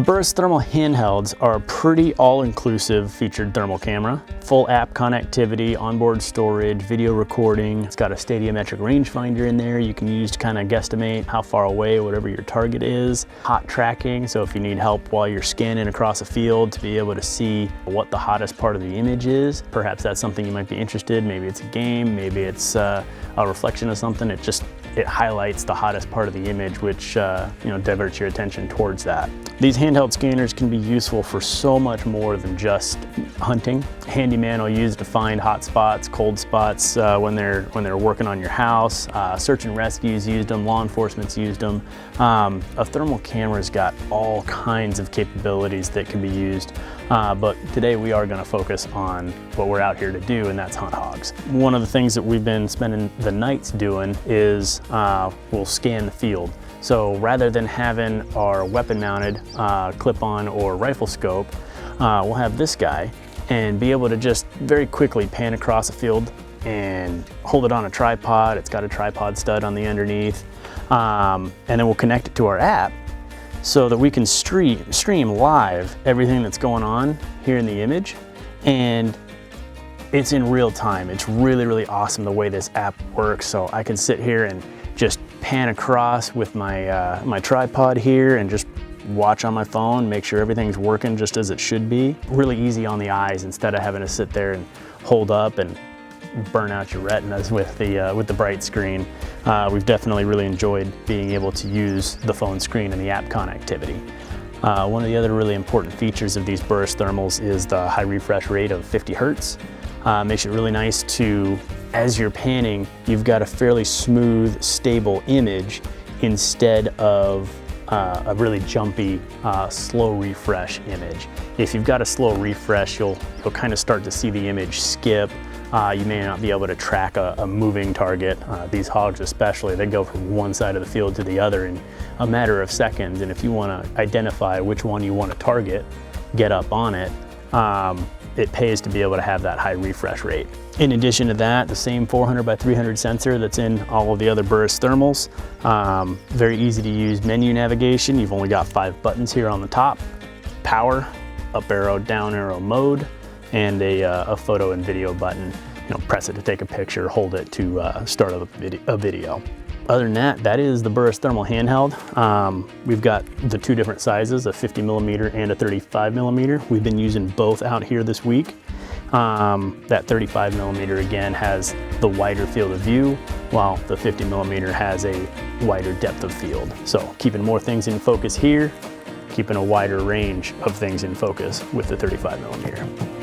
BURRIS thermal handhelds are a pretty all-inclusive featured thermal camera. Full app connectivity, onboard storage, video recording. It's got a stadiometric rangefinder in there you can use to kind of guesstimate how far away whatever your target is. Hot tracking, so if you need help while you're scanning across a field to be able to see what the hottest part of the image is. Perhaps that's something you might be interested in. Maybe it's a game, maybe it's a reflection of something. It highlights the hottest part of the image, which diverts your attention towards that. These handheld scanners can be useful for so much more than just hunting. Handyman will use to find hot spots, cold spots when they're working on your house. Search and rescue's used them, law enforcement's used them. A thermal camera's got all kinds of capabilities that can be used, but today we are going to focus on what we're out here to do, and that's hunt hogs. One of the things that we've been spending the nights doing is we'll scan the field. So rather than having our weapon-mounted clip-on or rifle scope, we'll have this guy and be able to just very quickly pan across a field and hold it on a tripod. It's got a tripod stud on the underneath, and then we'll connect it to our app so that we can stream live everything that's going on here in the image, and it's in real time. It's really, really awesome the way this app works. So I can sit here and just pan across with my my tripod here and just watch on my phone, make sure everything's working just as it should be. Really easy on the eyes instead of having to sit there and hold up and burn out your retinas with the bright screen. We've definitely really enjoyed being able to use the phone screen and the app connectivity. One of the other really important features of these BURRIS thermals is the high refresh rate of 50 Hertz. Makes it really nice to, as you're panning, you've got a fairly smooth, stable image instead of a really jumpy, slow refresh image. If you've got a slow refresh, you'll kind of start to see the image skip. You may not be able to track a moving target. These hogs especially, they go from one side of the field to the other in a matter of seconds, and if you want to identify which one you want to target, get up on it, it pays to be able to have that high refresh rate. In addition to that, the same 400 by 300 sensor that's in all of the other BURRIS thermals. Very easy to use menu navigation. You've only got 5 buttons here on the top. Power, up arrow, down arrow mode, and a photo and video button. Press it to take a picture, hold it to start a video. Other than that is the BURRIS thermal handheld. We've got the 2 different sizes, a 50mm and a 35mm. We've been using both out here this week. That 35mm again has the wider field of view, while the 50mm has a wider depth of field. So keeping more things in focus here, keeping a wider range of things in focus with the 35mm.